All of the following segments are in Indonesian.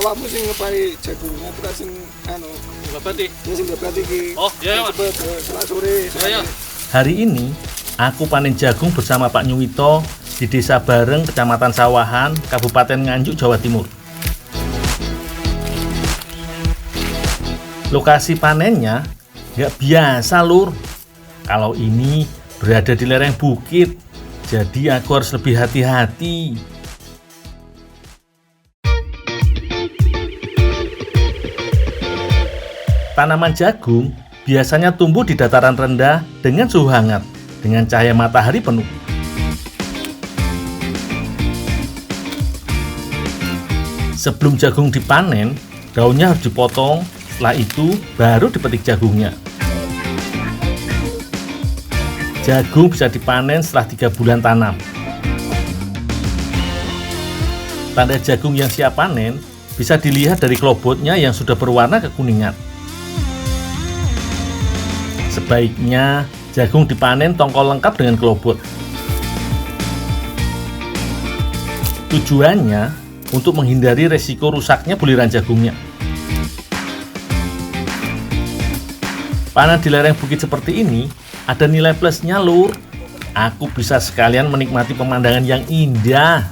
awakmu sing ngepai jagungnya tuh sing anu Babati. ya sing babati iki. Oh, iya, Mas. Cepet sore. Iya. Hari ini aku panen jagung bersama Pak Nyuwito di Desa Bareng, Kecamatan Sawahan, Kabupaten Nganjuk, Jawa Timur. Lokasi panennya nggak biasa, Lur. Kalau ini berada di lereng bukit, jadi aku harus lebih hati-hati. Tanaman jagung biasanya tumbuh di dataran rendah dengan suhu hangat, dengan cahaya matahari penuh. Sebelum jagung dipanen, daunnya harus dipotong, setelah itu baru dipetik jagungnya. Jagung bisa dipanen setelah 3 bulan tanam. Tanda jagung yang siap panen bisa dilihat dari klobotnya yang sudah berwarna kekuningan. Sebaiknya jagung dipanen tongkol lengkap dengan klobot. Tujuannya untuk menghindari resiko rusaknya buliran jagungnya. Panen di lereng bukit seperti ini ada nilai plusnya, Lur. Aku bisa sekalian menikmati pemandangan yang indah.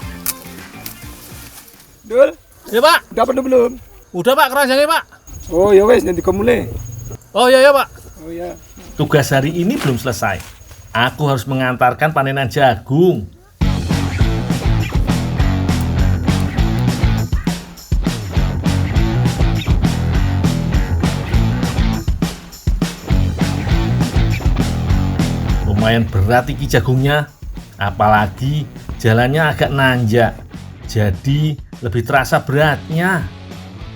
Dul, Ya, Pak. udah penuh belum? Udah, Pak, keranjangnya, Pak. Oh ya wes nanti kamu mulai. Oh, iya, Pak. Oh ya. Tugas hari ini belum selesai. Aku harus mengantarkan panenan jagung. Lumayan berat iki jagungnya, apalagi jalannya agak nanjak, jadi lebih terasa beratnya.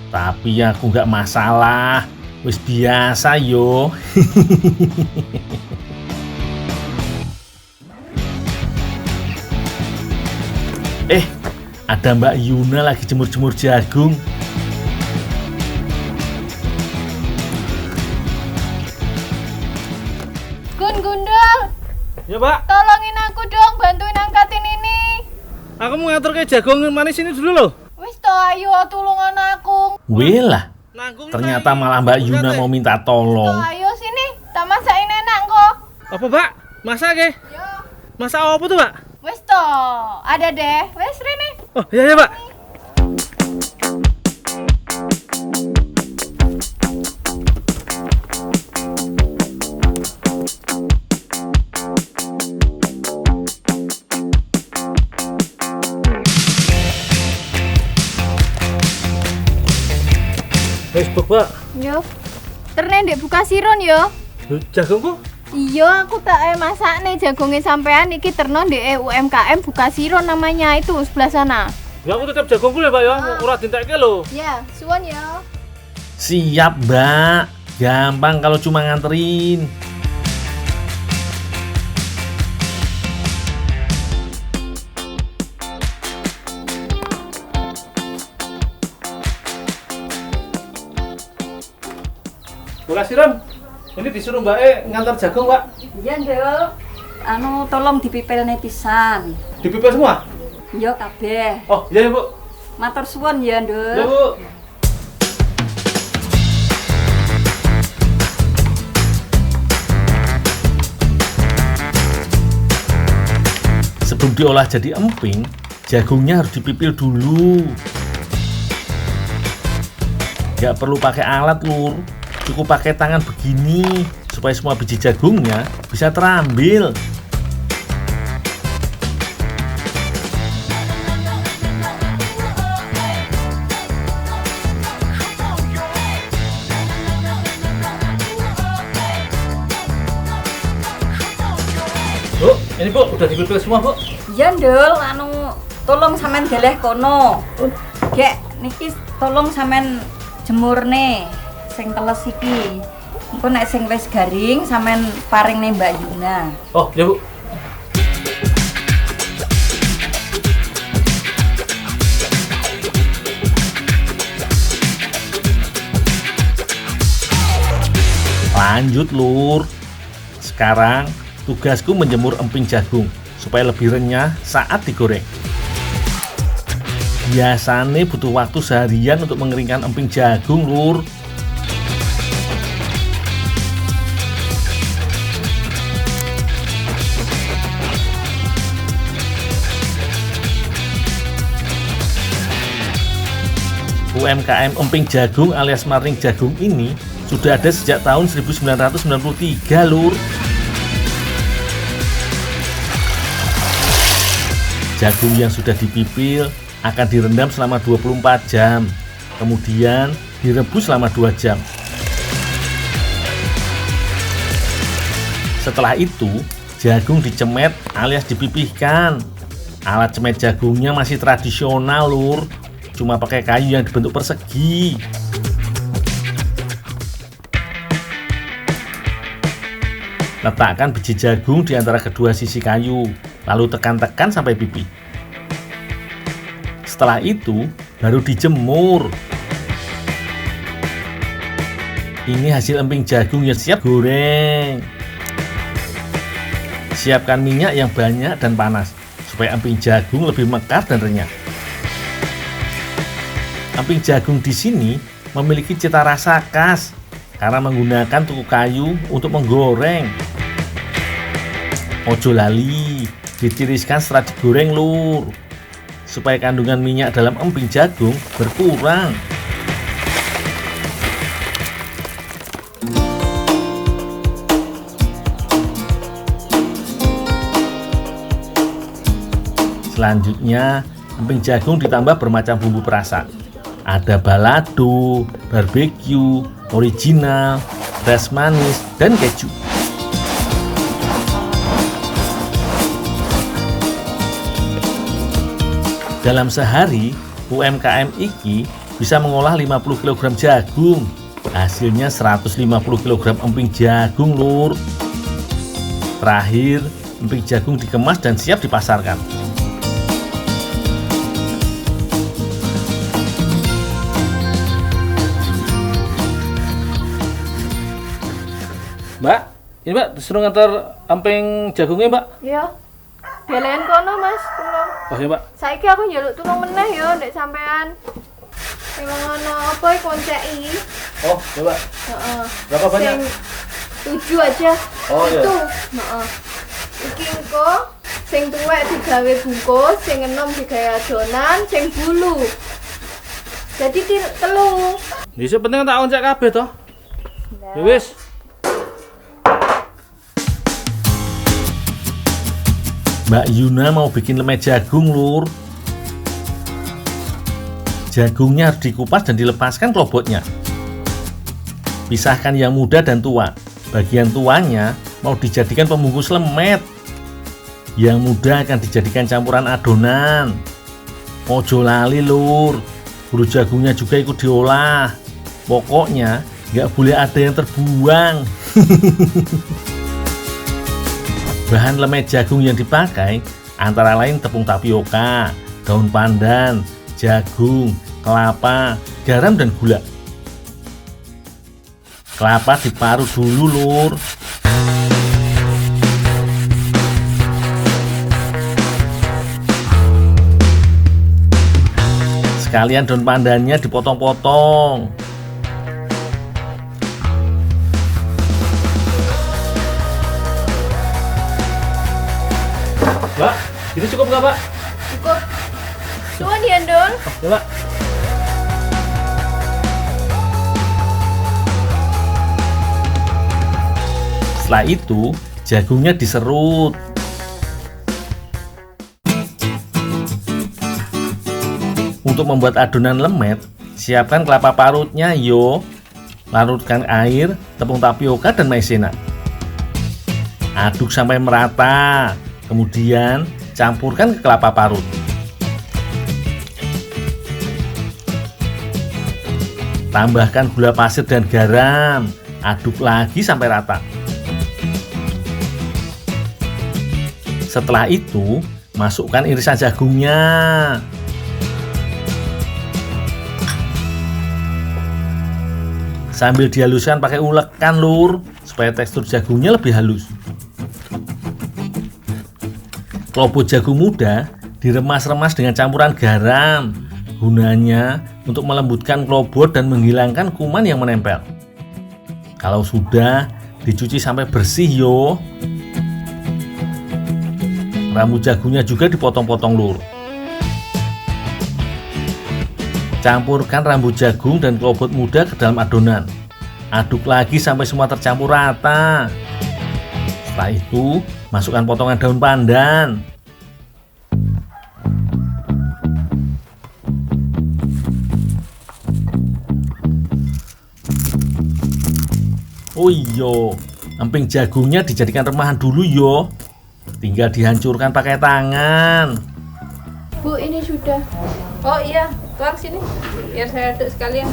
Tapi aku nggak masalah, wis biasa yo. Ada Mbak Yuna lagi jemur-jemur jagung. Gundul, Ya, Pak. tolongin aku dong, bantuin angkatin ini. Aku mau ngatur ke jagung manis ini dulu loh. Wis to, ayo tulungan aku. Welah, Nanggung. ternyata malah Mbak Yuna mau minta To, tolong. ayo sini, tak masakin enak kok. Apa, Pak? Masak ke? Yo, Masak apa tuh, Pak? wis to, ada deh. Wis Rene. Oh, iya, Pak. Facebook, Pak. Yo. Terne ndek buka siron yo. Jagungku? Iya, aku tak masak nih jagungnya sampean iki terno ndek UMKM buka siron namanya itu sebelah sana. Ya, aku tetap jagungku ya, Pak ya. Ora dintekke lho. Ya, suwon yo. Siap, Mbak. Gampang kalau cuma nganterin. Bola siram. Ini disuruh Mbak ngantar jagung, Pak. Iya, Nduk. Tolong dipipilne pisan. Dipipil semua? Iya kabeh. Oh, iya ya, Bu. Matur suwun ya, Nduk. Ya, Bu. Sebelum diolah jadi emping, jagungnya harus dipipil dulu. Gak perlu pakai alat, Lur. Cukup pakai tangan begini supaya semua biji jagungnya bisa terambil. Bu, ini Bu, udah dipipil semua, Bu. Iya, Nduk. Tolong sampean geleh kono. Gek, niki tolong sampean jemurne sing teles iki. Engko nek sing wis garing sampean paringne Mbak Yuna. Oh, ya, Bu. Lanjut, Lur. Sekarang tugasku menjemur emping jagung supaya lebih renyah saat digoreng. Biasanya butuh waktu seharian untuk mengeringkan emping jagung, Lur. UMKM emping jagung alias maring jagung ini sudah ada sejak tahun 1993, Lur. Jagung yang sudah dipipil akan direndam selama 24 jam, kemudian direbus selama 2 jam. Setelah itu, jagung dicemet alias dipipihkan. Alat cemet jagungnya masih tradisional, Lur. Cuma pakai kayu yang dibentuk persegi. Letakkan biji jagung di antara kedua sisi kayu, lalu tekan-tekan sampai pipih. Setelah itu, baru dijemur. Ini hasil emping jagung yang siap goreng. Siapkan minyak yang banyak dan panas, supaya emping jagung lebih mekar dan renyah. Emping jagung di sini memiliki cita rasa khas karena menggunakan tuku kayu untuk menggoreng. Ojo lali, ditiriskan setelah digoreng, Lur, supaya kandungan minyak dalam emping jagung berkurang. Selanjutnya, emping jagung ditambah bermacam bumbu perasa. Ada balado, barbeque, original, beras manis, dan keju. Dalam sehari, UMKM iki bisa mengolah 50 kg jagung. Hasilnya 150 kg emping jagung, Lur. Terakhir, emping jagung dikemas dan siap dipasarkan. Mbak, ini Mbak disuruh ngantar emping jagungnya, Mbak. Iya. Belain kono, Mas, tulung. Oh iya, Mbak. Saiki aku njaluk tulung meneh yo nek sampean. Emang ono apa konceki? Oh, ya, Mbak. Heeh. Berapa banyak? Sing 7 aja. Oh, iya. Itu. Heeh. Iki engko sing tuwek digawe bungkus, sing enom digawe adonan, sing bulu. Jadi telu. Bisa penting tak oncek kabeh toh. Ya wis. Mbak Yuna mau bikin lemeh jagung, Lur. Jagungnya harus dikupas dan dilepaskan klobotnya. Pisahkan yang muda dan tua. Bagian tuanya mau dijadikan pembungkus lemet. Yang muda akan dijadikan campuran adonan. Ojo lali, Lur. Bulu jagungnya juga ikut diolah. Pokoknya nggak boleh ada yang terbuang. Bahan lemeh jagung yang dipakai antara lain tepung tapioka, daun pandan, jagung, kelapa, garam, dan gula. Kelapa diparut dulu, Lur. Sekalian daun pandannya dipotong-potong. Mbak, itu cukup nggak, Mbak? Cukup. Suwun ya, Ndul. Ya, Mbak. Setelah itu, jagungnya diserut. Untuk membuat adonan lemet, siapkan kelapa parutnya, yo. Larutkan air, tepung tapioka, dan maizena. Aduk sampai merata. Kemudian campurkan ke kelapa parut. Tambahkan gula pasir dan garam. Aduk lagi sampai rata. Setelah itu, masukkan irisan jagungnya. Sambil dihaluskan pakai ulekan, Lur, supaya tekstur jagungnya lebih halus. Klobot jagung muda diremas-remas dengan campuran garam, Gunanya untuk melembutkan klobot dan menghilangkan kuman yang menempel. Kalau sudah, dicuci sampai bersih yo. Rambut jagungnya juga dipotong-potong lur. Campurkan rambut jagung dan klobot muda ke dalam adonan. Aduk lagi sampai semua tercampur rata. Setelah itu, masukkan potongan daun pandan. Oh iya, emping jagungnya dijadikan remahan dulu yo. Tinggal dihancurkan pakai tangan. Bu, ini sudah. Oh iya, tuang sini. Biar saya aduk sekalian.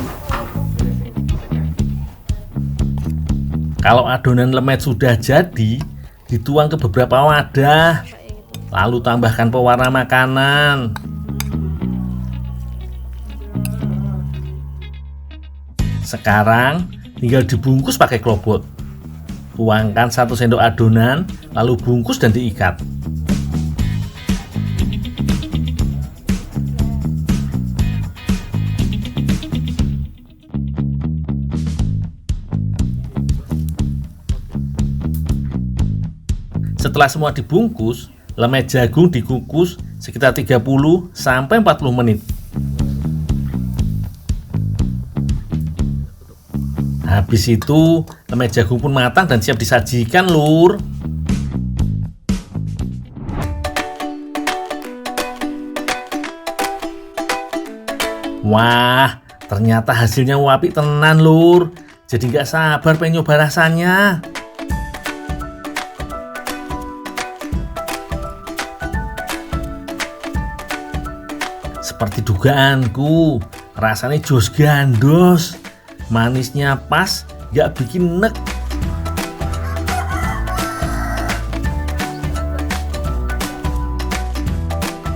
Kalau adonan lemet sudah jadi, dituang ke beberapa wadah. Lalu tambahkan pewarna makanan. Sekarang tinggal dibungkus pakai klobot. Tuangkan 1 sendok adonan, lalu bungkus dan diikat. Setelah semua dibungkus, lemet jagung dikukus sekitar 30 sampai 40 menit. Habis itu, lemet jagung pun matang dan siap disajikan, lur. Wah, ternyata hasilnya apik tenan, lur. Jadi nggak sabar pengen nyoba rasanya. Seperti dugaanku, rasanya jos gandos. Manisnya pas, gak bikin nek.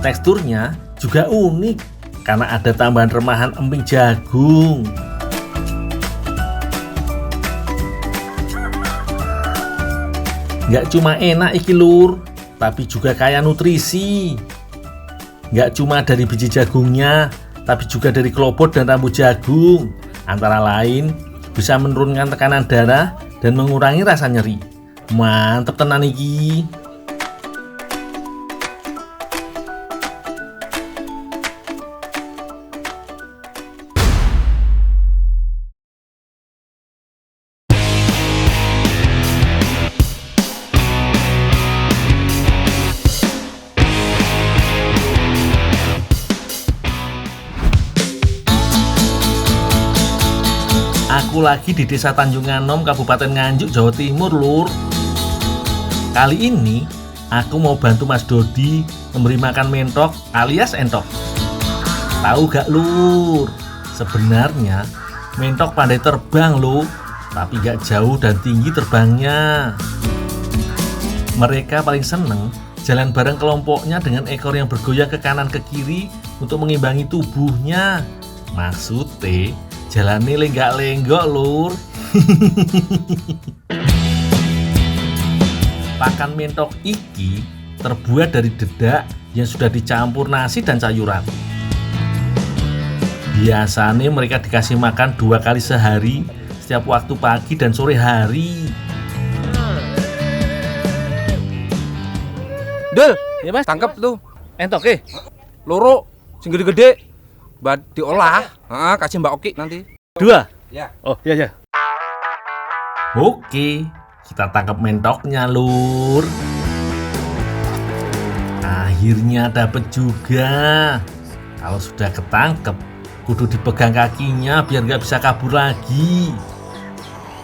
Teksturnya juga unik karena ada tambahan remahan emping jagung. Gak cuma enak iki lur, tapi juga kaya nutrisi. Gak cuma dari biji jagungnya, tapi juga dari klobot dan rambut jagung. Antara lain bisa menurunkan tekanan darah dan mengurangi rasa nyeri. Mantep tenan iki. Aku lagi di Desa Tanjung Anom, Kabupaten Nganjuk, Jawa Timur, lur. Kali ini aku mau bantu Mas Dodi memberi makan mentok alias entok. Tahu gak, lur? Sebenarnya mentok pandai terbang, lur, tapi gak jauh dan tinggi terbangnya. Mereka paling seneng jalan bareng kelompoknya dengan ekor yang bergoyang ke kanan ke kiri untuk mengimbangi tubuhnya. Maksudnya jalannya lenggak-lenggok, lur. Pakan mentok iki terbuat dari dedak yang sudah dicampur nasi dan sayuran. Biasanya mereka dikasih makan 2 kali sehari, setiap waktu pagi dan sore hari. Dul, ya mas, tangkap tuh. Entok Loro, sing gede-gede. Buat diolah, kasih Mbak Oki nanti. 2? Ya. Oh, ya. Oke, kita tangkap mentoknya, lur. Akhirnya dapet juga. Kalau sudah ketangkep, kudu dipegang kakinya biar gak bisa kabur lagi.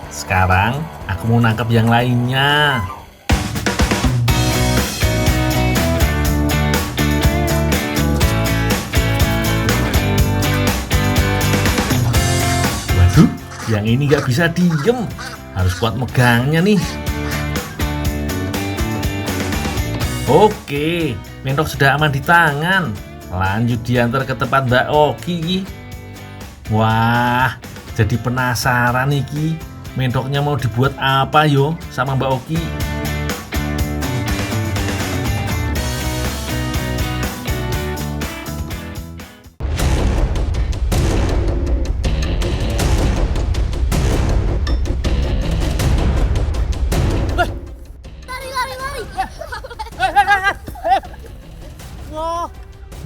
Sekarang aku mau nangkep yang lainnya. Waduh, yang ini gak bisa diem. Harus kuat megangnya nih. Oke, mentok sudah aman di tangan. Lanjut diantar ke tempat Mbak Oki. Wah, jadi penasaran nih Ki. Mentoknya mau dibuat apa yo sama Mbak Oki?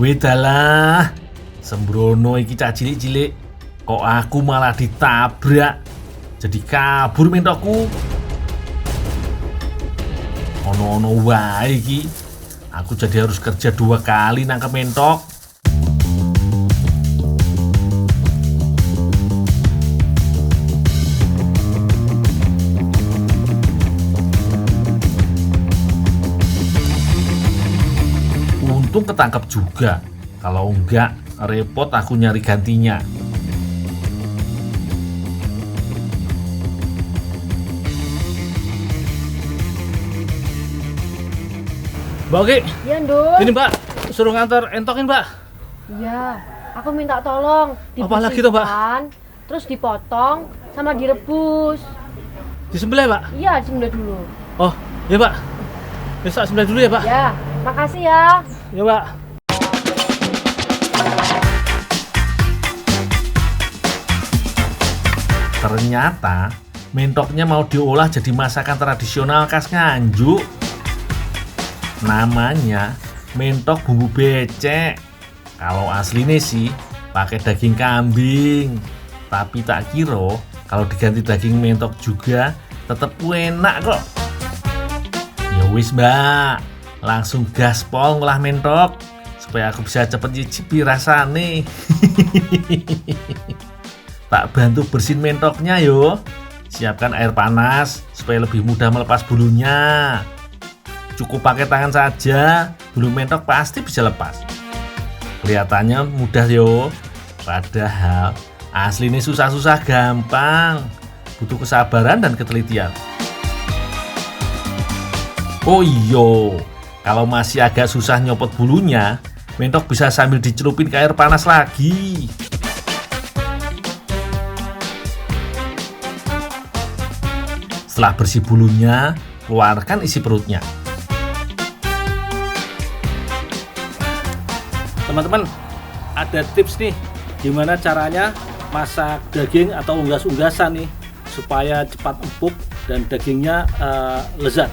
Wedalah, sembrono iki cah cilik-cilik. Kok aku malah ditabrak. Jadi kabur mentokku. Ono-ono wae iki. Aku jadi harus kerja 2 kali nangkep mentok. Untung ketangkep juga. Kalau enggak, repot aku nyari gantinya. Mbak Oki, Ya, Ndul. ini Mbak, suruh ngantar entokin Mbak. Iya, aku minta tolong Apa lagi tuh, Mbak? dibersihkan, terus dipotong sama direbus. Disembelih Mbak? Iya, disembelih dulu. Oh, ya Mbak. Bisa sembelih dulu ya Mbak? Ya, makasih ya. Ya Mbak. Ternyata mentoknya mau diolah jadi masakan tradisional khas Nganjuk. Namanya mentok bumbu becek. Kalau aslinya sih pakai daging kambing. Tapi tak kira kalau diganti daging mentok juga tetap enak kok. Ya wis Mbak, langsung gaspol ngolah mentok supaya aku bisa cepet nyicipi rasane. Tak bantu bersihin mentoknya yo. Siapkan air panas supaya lebih mudah melepas bulunya. Cukup pakai tangan saja, bulu mentok pasti bisa lepas. Kelihatannya mudah yo. Padahal aslinya susah-susah gampang. Butuh kesabaran dan ketelitian. Oh iyo, kalau masih agak susah nyopot bulunya, mentok bisa sambil dicelupin ke air panas lagi. Setelah bersih bulunya, keluarkan isi perutnya. Teman-teman, ada tips nih gimana caranya masak daging atau unggas-unggasan nih supaya cepat empuk dan dagingnya lezat.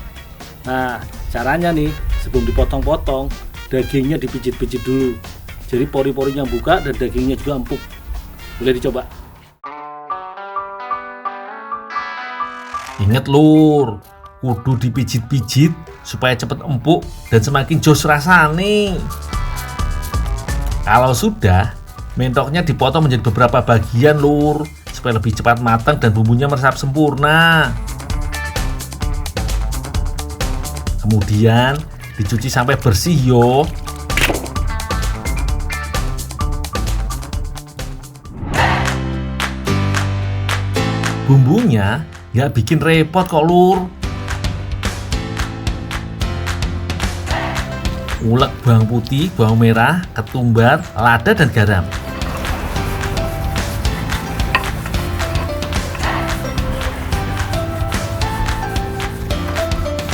Nah, caranya nih sebelum dipotong-potong, dagingnya dipijit-pijit dulu. Jadi pori-porinya buka dan dagingnya juga empuk. Boleh dicoba. Ingat lur, kudu dipijit-pijit supaya cepet empuk dan semakin jos rasane. Kalau sudah, mentoknya dipotong menjadi beberapa bagian lur supaya lebih cepat matang dan bumbunya meresap sempurna. Kemudian dicuci sampai bersih yo. Bumbunya nggak bikin repot kok lur. Ulek bawang putih, bawang merah, ketumbar, lada dan garam.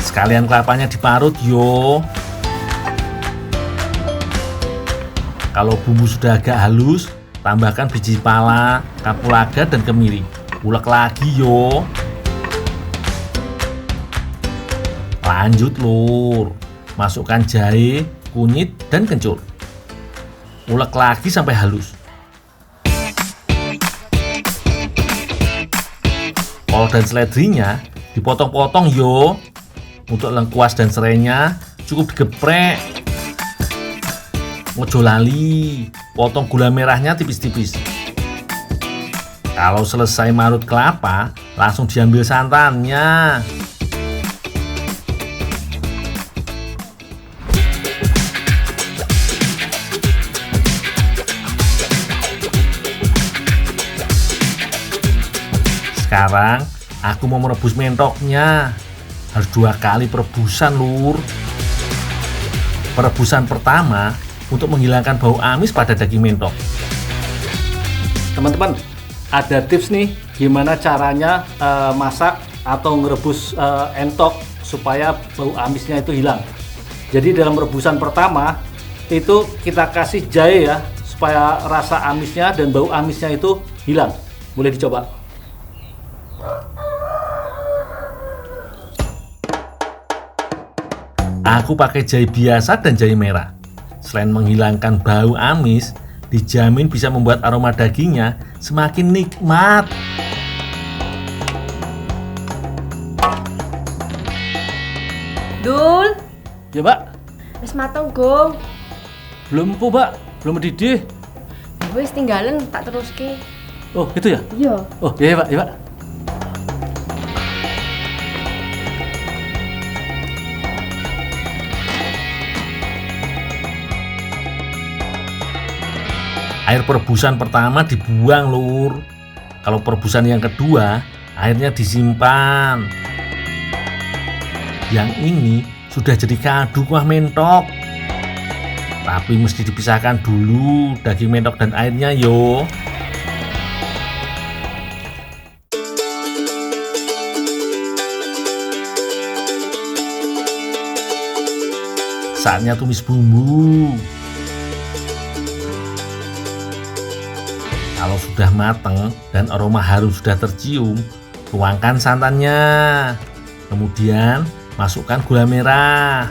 Sekalian kelapanya diparut yo. Kalau bumbu sudah agak halus, tambahkan biji pala, kapulaga dan kemiri. Ulek lagi yo. Lanjut lur. Masukkan jahe, kunyit, dan kencur. Ulek lagi sampai halus. Kol dan seledrinya dipotong-potong yo. Untuk lengkuas dan serainya cukup digeprek. Ojo lali, potong gula merahnya tipis-tipis. Kalau selesai marut kelapa, langsung diambil santannya. Sekarang aku mau merebus mentoknya. Harus 2 kali perebusan lur. Perebusan pertama untuk menghilangkan bau amis pada daging mentok. Teman-teman, ada tips nih gimana caranya masak atau ngerebus entok supaya bau amisnya itu hilang. Jadi dalam rebusan pertama itu kita kasih jahe ya supaya rasa amisnya dan bau amisnya itu hilang. Boleh dicoba. Aku pakai jahe biasa dan jahe merah. Selain menghilangkan bau amis, dijamin bisa membuat aroma dagingnya semakin nikmat. Dul, Ya, Mbak. Wis mateng, Gong. Belum empuk, Mbak. Belum mendidih. Wis tinggalan tak teruske. Oh, gitu ya? Iya. Oh, iya, Pak. Iya, Pak. Air perebusan pertama dibuang, Lur. Kalau perebusan yang kedua, airnya disimpan. Yang ini sudah jadi kaldu kuah mentok. Tapi mesti dipisahkan dulu daging mentok dan airnya yo. Saatnya tumis bumbu. Kalau sudah matang dan aroma harum sudah tercium, tuangkan santannya. Kemudian masukkan gula merah.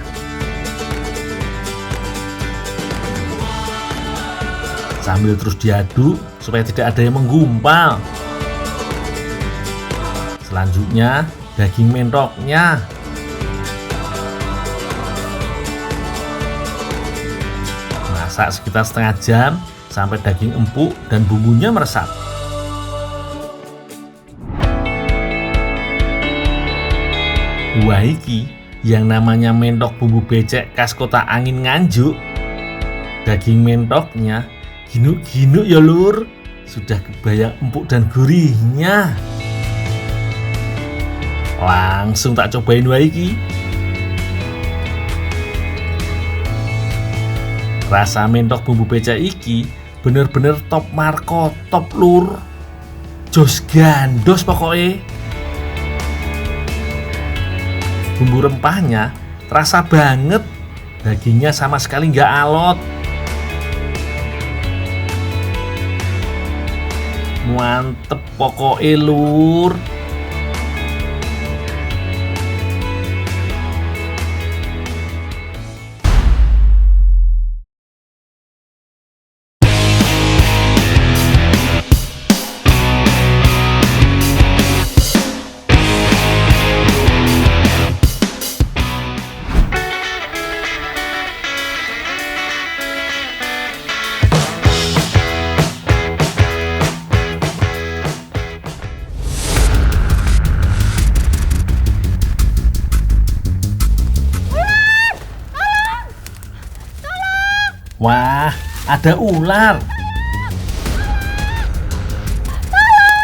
Sambil terus diaduk supaya tidak ada yang menggumpal. Selanjutnya daging mentoknya. Masak sekitar setengah jam sampai daging empuk dan bumbunya meresap. Wah iki yang namanya mentok bumbu becek khas kota angin Nganjuk. Daging mentoknya ginuk-ginuk ya Lur. Sudah kebayang empuk dan gurihnya. Langsung tak cobain wah iki. Rasa mentok bumbu becek iki bener-bener top marko, top Lur. Jos gandos pokoknya. Bumbu rempahnya terasa banget. Dagingnya sama sekali nggak alot. Mantep pokoknya Lur. Wah, ada ular.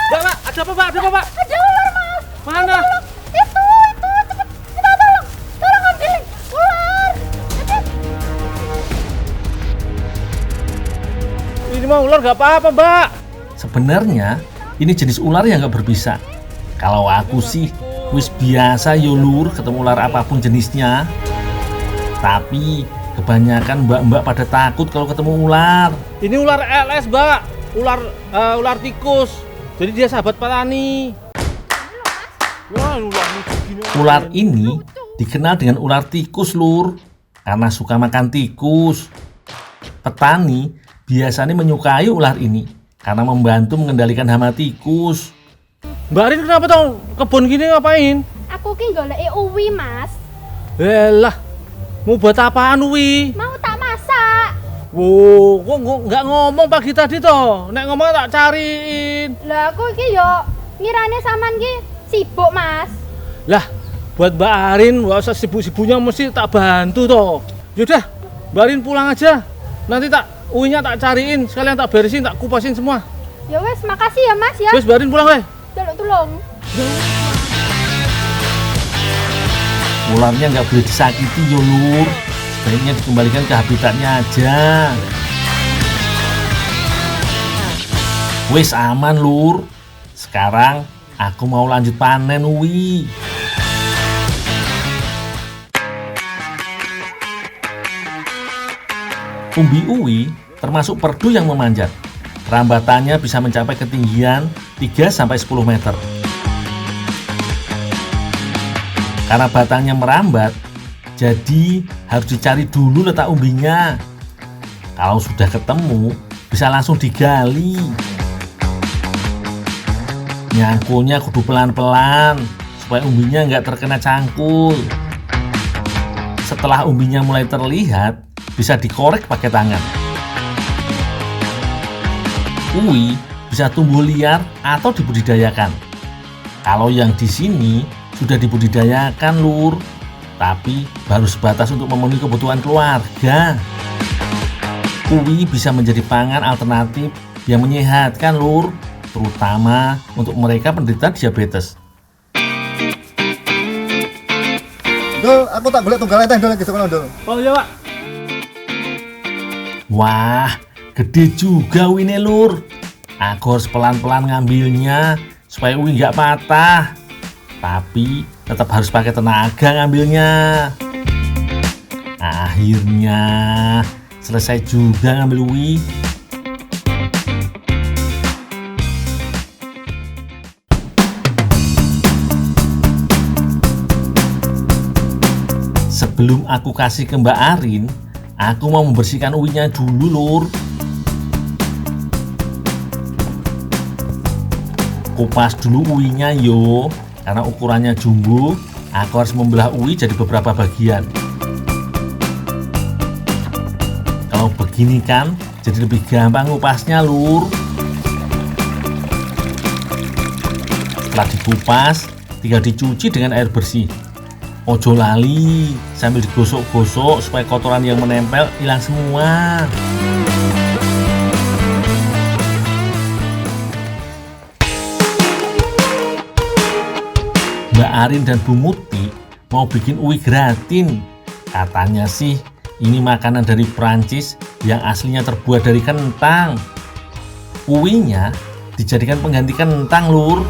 Mbak, Mbak, ada apa, Mbak? Ada apa, Mbak? Ada ular, Mas. Mana? Itu, cepet. Kita tolong ambilin ular. Ini mah ular nggak apa-apa, Mbak. Sebenarnya ini jenis ular yang nggak berbisa. Kalau aku sih wis biasa yo Lur ketemu ular apapun jenisnya. Tapi kebanyakan mbak-mbak pada takut kalau ketemu ular. Ini ular LS, Mbak. Ular tikus. Jadi dia sahabat petani. Wah, ular begini. Ular ini dikenal dengan ular tikus Lur, karena suka makan tikus. Petani biasanya menyukai ular ini karena membantu mengendalikan hama tikus. Mbak Rin kenapa tau kebun gini ngapain? Aku ki goleki uwi, Mas. Lah, mau buat apaan Wi? Mau tak masak. Wow, kok nggak ngomong pagi tadi toh? Nek ngomong tak cariin. Lah aku ki yo ngirane sampean ki sibuk, Mas. Lah, buat Mbak Arin nggak usah sibuk-sibuknya mesti tak bantu toh. Yaudah, Mbak Arin pulang aja. Nanti uinya tak cariin, sekalian tak beresin, tak kupasin semua. Ya wes, makasih ya, Mas ya. Wes, Mbak Arin pulang weh. Tolong. Ularnya nggak boleh disakiti yo Lur, sebaiknya dikembalikan ke habitatnya aja. Wes aman Lur. Sekarang aku mau lanjut panen Wi. Umbi uwi termasuk perdu yang memanjat. Rambatannya bisa mencapai ketinggian 3-10 meter. Karena batangnya merambat, jadi harus dicari dulu letak umbinya. Kalau sudah ketemu, bisa langsung digali. Nyangkulnya kudu pelan-pelan supaya umbinya nggak terkena cangkul. Setelah umbinya mulai terlihat, bisa dikorek pakai tangan. Uwi bisa tumbuh liar atau dibudidayakan. Kalau yang di sini sudah dibudidayakan, Lur, tapi baru sebatas untuk memenuhi kebutuhan keluarga. Uwi bisa menjadi pangan alternatif yang menyehatkan, Lur, terutama untuk mereka penderita diabetes. Dul, aku tak boleh tunggal teh Dul lagi sekolah Dul. Oh iya, Pak. Wah, gede juga uwine, Lur. Aku harus pelan-pelan ngambilnya supaya uwi nggak patah. Tapi tetap harus pakai tenaga ngambilnya. Akhirnya selesai juga ngambil uwi. Sebelum aku kasih ke Mbak Arin, aku mau membersihkan uwinya dulu, Lur. Kupas dulu uwinya yo, karena ukurannya jumbo, aku harus membelah uwi jadi beberapa bagian. Kalau begini kan, jadi lebih gampang ngupasnya, Lur. Setelah dikupas, tinggal dicuci dengan air bersih. Ojo lali, sambil digosok-gosok supaya kotoran yang menempel hilang semua. Mbak Arin dan Bu Muti mau bikin uwi gratin. Katanya sih ini makanan dari Prancis yang aslinya terbuat dari kentang. Uwinya dijadikan pengganti kentang, Lur.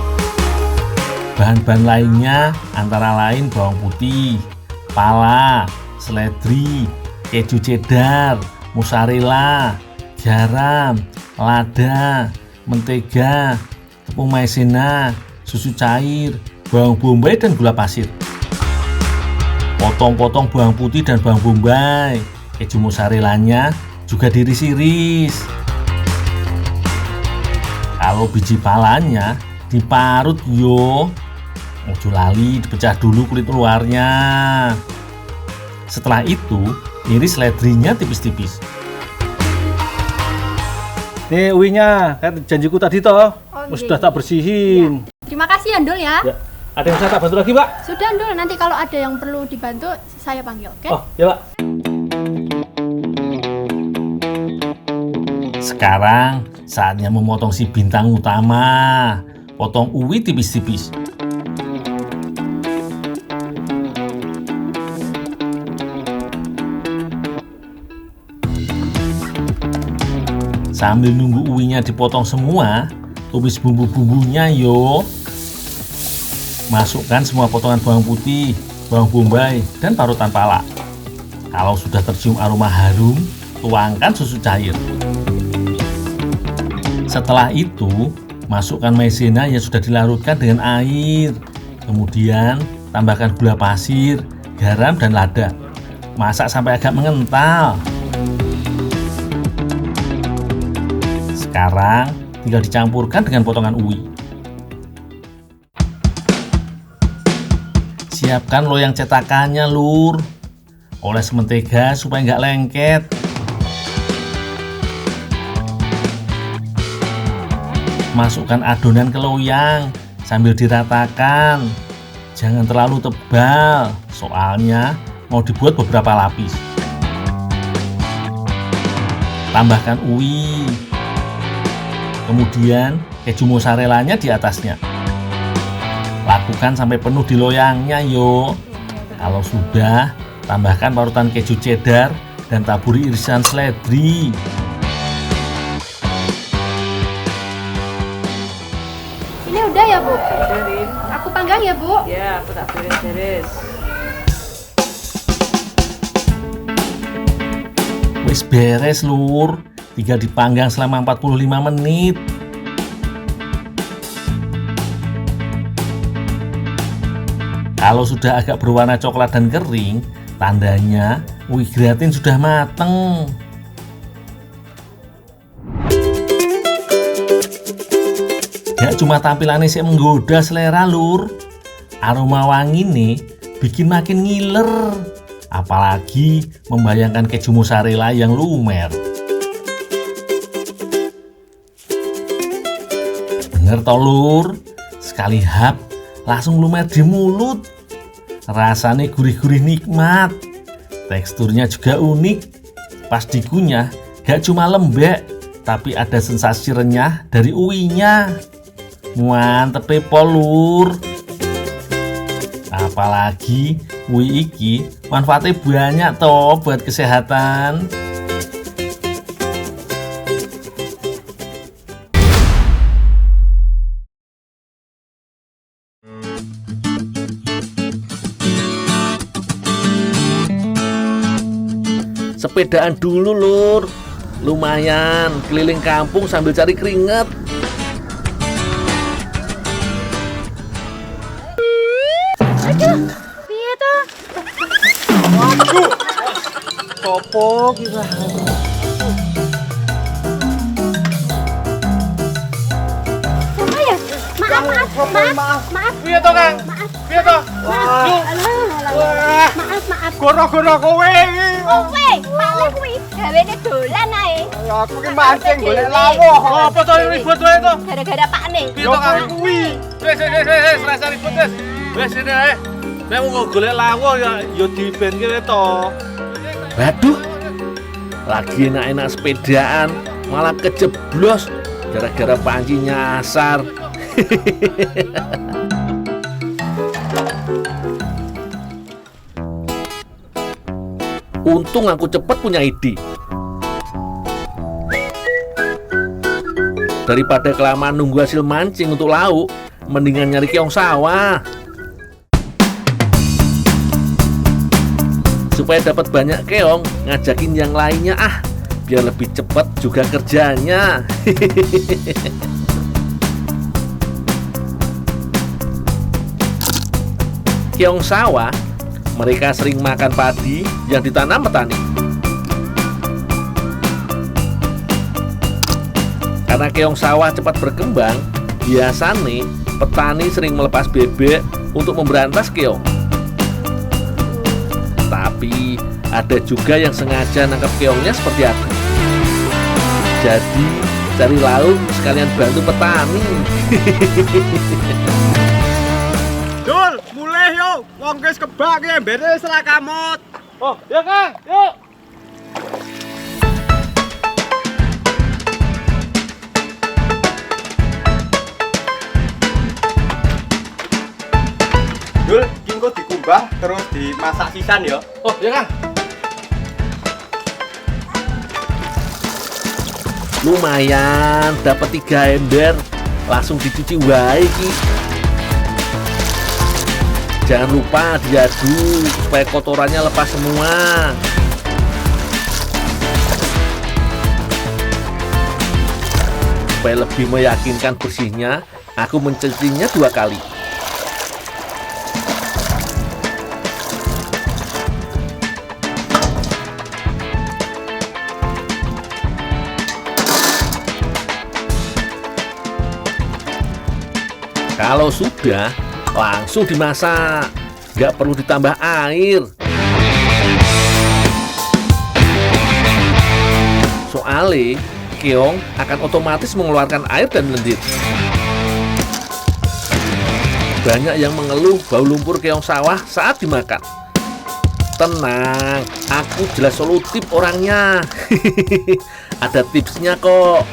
Bahan-bahan lainnya antara lain bawang putih, pala, seledri, keju cheddar, mozzarella, garam, lada, mentega, tepung maizena, susu cair, bawang bombay dan gula pasir. Potong-potong bawang putih dan bawang bombay. Keju mozzarellanya juga diiris-iris. Kalau biji palanya diparut yo. Ojo lali dipecah dulu kulit luarnya. Setelah itu, iris seledrinya tipis-tipis. Nih uwinya, kan janjiku tadi toh. Oke. Sudah tak bersihin. Terima kasih ya, Ndul ya. Ya. Ada yang bisa tak bantu lagi, Pak? Sudah, Ndul. Nanti kalau ada yang perlu dibantu, saya panggil, oke? Oh, ya, Pak. Sekarang saatnya memotong si bintang utama. Potong uwi tipis-tipis. Sambil nunggu uwinya dipotong semua, tumis bumbu-bumbunya yo. Masukkan semua potongan bawang putih, bawang bombay, dan parutan pala. Kalau sudah tercium aroma harum, tuangkan susu cair. Setelah itu, masukkan maizena yang sudah dilarutkan dengan air. Kemudian, tambahkan gula pasir, garam, dan lada. Masak sampai agak mengental. Sekarang tinggal dicampurkan dengan potongan uwi. Siapkan loyang cetakannya, Lur. Oles mentega supaya nggak lengket. Masukkan adonan ke loyang sambil diratakan. Jangan terlalu tebal, soalnya mau dibuat beberapa lapis. Tambahkan uwi. Kemudian keju mozzarellanya di atasnya. Lakukan sampai penuh di loyangnya yo. Kalau sudah, tambahkan parutan keju cheddar dan taburi irisan seledri. Ini udah ya, Bu? Aku panggang ya, Bu? Ya, aku tak beres-beres. Wis beres, Lur. Tinggal dipanggang selama 45 menit. Kalau sudah agak berwarna coklat dan kering, tandanya uwi gratin sudah mateng. cuma tampilannya sih menggoda selera lur. Aroma wangi nih bikin makin ngiler. Apalagi membayangkan keju mozzarella yang lumer. Bener toh lur, sekali hap langsung lumer di mulut. Rasanya gurih-gurih nikmat. Teksturnya juga unik. Pas dikunyah gak cuma lembek, tapi ada sensasi renyah dari uinya. Mantep pol lur. Apalagi ui iki manfaatnya banyak toh buat kesehatan. Sepedaan dulu lur. Lumayan keliling kampung sambil cari keringet. Piye to? Sopo kita? Siapa ya? Maaf. Piye to, Kang? Piye to? Maaf. Goro-goro kowe iki. Kowe, malah kuwi gawene dolan ae. Aku ki mancing golek lawuh. Apa to ribut wae to? Gara-gara pakne. Piye to, Kang? Wis, rasa ribut wis. Wis sini ae. Nek mau golek lawuh ya dibenke wae to. Waduh, lagi enak-enak sepedaan malah kejeblos gara-gara panci nyasar. Untung aku cepet punya ide. Daripada kelamaan nunggu hasil mancing untuk lauk, mendingan nyari keong sawah. Supaya dapat banyak keong, ngajakin yang lainnya biar lebih cepat juga kerjanya. Keong sawah, mereka sering makan padi yang ditanam petani. Karena keong sawah cepat berkembang, biasanya petani sering melepas bebek untuk memberantas keong. Tapi ada juga yang sengaja nangkap keongnya seperti aku. Jadi cari lauk sekalian bantu petani. Dul, mulai yo. Wong wis kebak ki embere selah kamot. Oh, ya Kang, yuk. Dul, iki engko dikumbah terus dimasak sisan ya. Oh, ya Kang. Lumayan dapat 3 ember, langsung dicuci wae iki. Jangan lupa diaduk supaya kotorannya lepas semua. Supaya lebih meyakinkan bersihnya, aku mencucinya 2 kali. Kalau sudah, langsung dimasak, nggak perlu ditambah air. Soalnya keong akan otomatis mengeluarkan air dan lendir. Banyak yang mengeluh bau lumpur keong sawah saat dimakan. Tenang, aku jelas solutif orangnya. Ada tipsnya kok.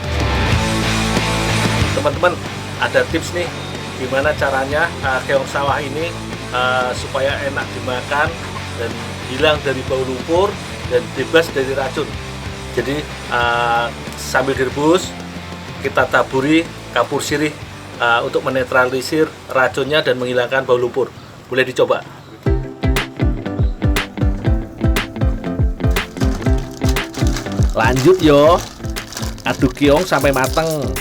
Teman-teman, ada tips nih gimana caranya keong sawah ini supaya enak dimakan dan hilang dari bau lumpur dan bebas dari racun. Jadi sambil direbus kita taburi kapur sirih untuk menetralisir racunnya dan menghilangkan bau lumpur. Boleh dicoba. Lanjut yo, aduk keong sampai mateng.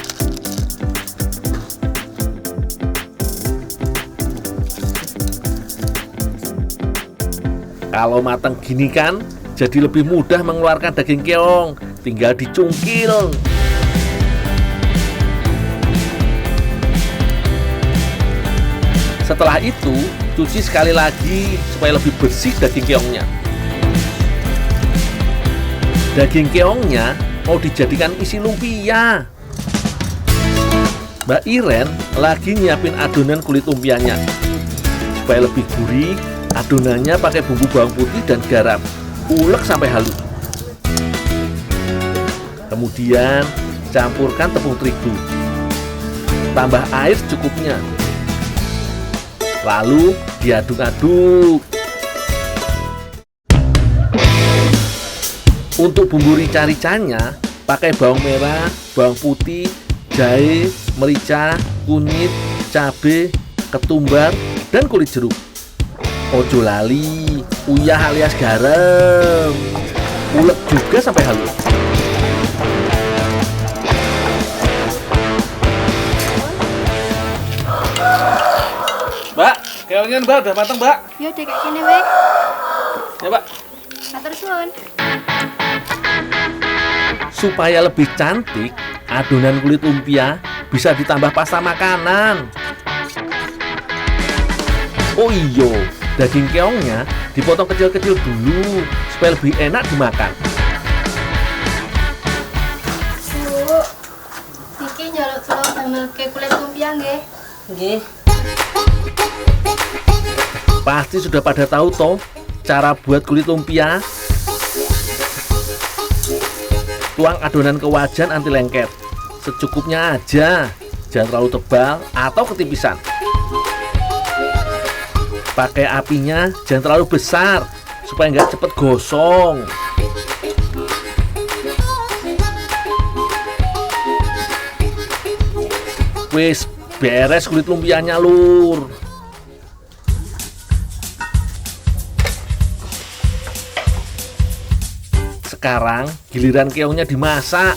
Kalau matang gini kan, jadi lebih mudah mengeluarkan daging keong. Tinggal dicungkil. Setelah itu, cuci sekali lagi supaya lebih bersih daging keongnya. Daging keongnya mau dijadikan isi lumpia. Mbak Iren lagi nyiapin adonan kulit lumpianya. Supaya lebih gurih, adonannya pakai bumbu bawang putih dan garam. Ulek sampai halus. Kemudian campurkan tepung terigu. Tambah air secukupnya. Lalu diaduk-aduk. Untuk bumbu rica-ricanya, pakai bawang merah, bawang putih, jahe, merica, kunyit, cabai, ketumbar, dan kulit jeruk. Ojo lali, uyah alias garam. Ulek juga sampai halus. Mbak, keongnya Mbak udah matang, Mbak. Yo dek kayak gini weh. Ya, Mbak. Matur suwun. Supaya lebih cantik, adonan kulit lumpia bisa ditambah pasta makanan. Oh iyo, daging keongnya dipotong kecil-kecil dulu supaya lebih enak dimakan. Bu, niki njaluk kula damel ke kulit lumpia nggih. Nggih. Pasti sudah pada tahu toh cara buat kulit lumpia. Tuang adonan ke wajan anti lengket. Secukupnya aja, jangan terlalu tebal atau ketipisan. Pakai apinya jangan terlalu besar supaya nggak cepet gosong. Wis beres kulit lumpianya, Lur. Sekarang giliran keongnya dimasak.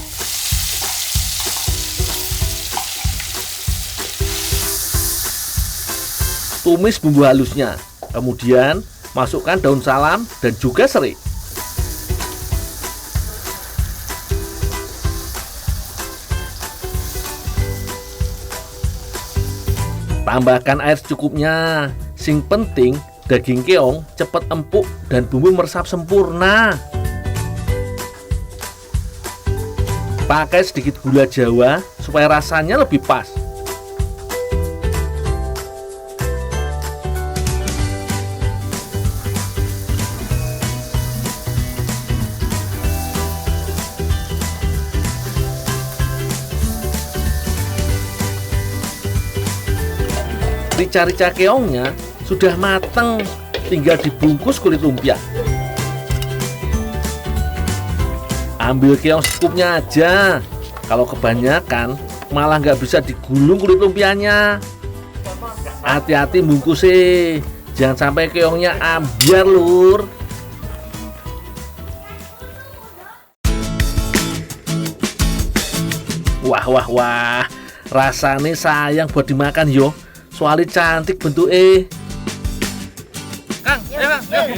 Tumis bumbu halusnya, kemudian masukkan daun salam dan juga serai. Tambahkan air secukupnya. Sing penting daging keong cepat empuk dan bumbu meresap sempurna. Pakai sedikit gula Jawa supaya rasanya lebih pas. Rica-rica keongnya sudah mateng, tinggal dibungkus kulit lumpia. Ambil keong secukupnya aja. Kalau kebanyakan malah nggak bisa digulung kulit lumpianya. Hati-hati bungkusnya, jangan sampai keongnya ambiar, Lur. Wah, rasanya sayang buat dimakan yo. Soalnya cantik bentuknya. Kang, ya Kang.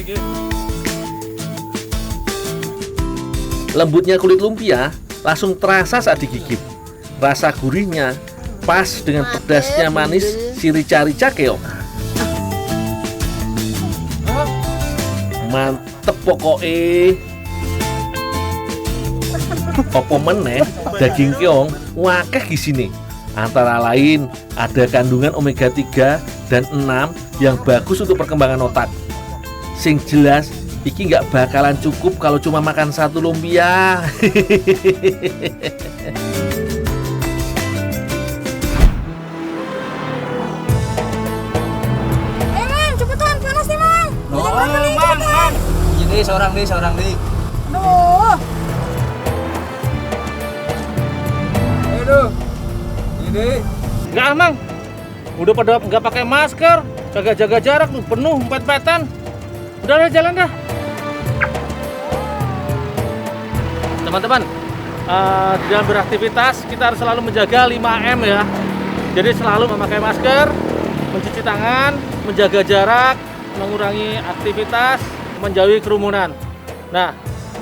Lembutnya kulit lumpia langsung terasa saat digigit. Rasa gurihnya pas dengan pedasnya manis si rica-rica keong. Mantep pokoknya. Apa meneh daging keong wakeh gisine. Antara lain ada kandungan omega 3 dan 6 yang bagus untuk perkembangan otak. Sing jelas iki nggak bakalan cukup kalau cuma makan satu lumpia. Mang, cepetan panas nih, Mang. Mang. Ini seorang nih. Aduh. Aduh. Ini. Enggak, Mang. Udah pada nggak pakai masker, kagak jaga jarak, penuh empet-empetan. Udah jalan dah. Teman-teman, dalam beraktivitas kita harus selalu menjaga 5M ya. Jadi selalu memakai masker, mencuci tangan, menjaga jarak, mengurangi aktivitas, menjauhi kerumunan. Nah,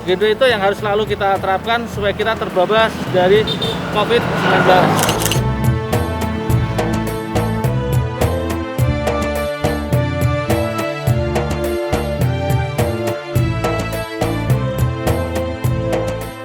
gitu itu yang harus selalu kita terapkan supaya kita terbebas dari COVID-19.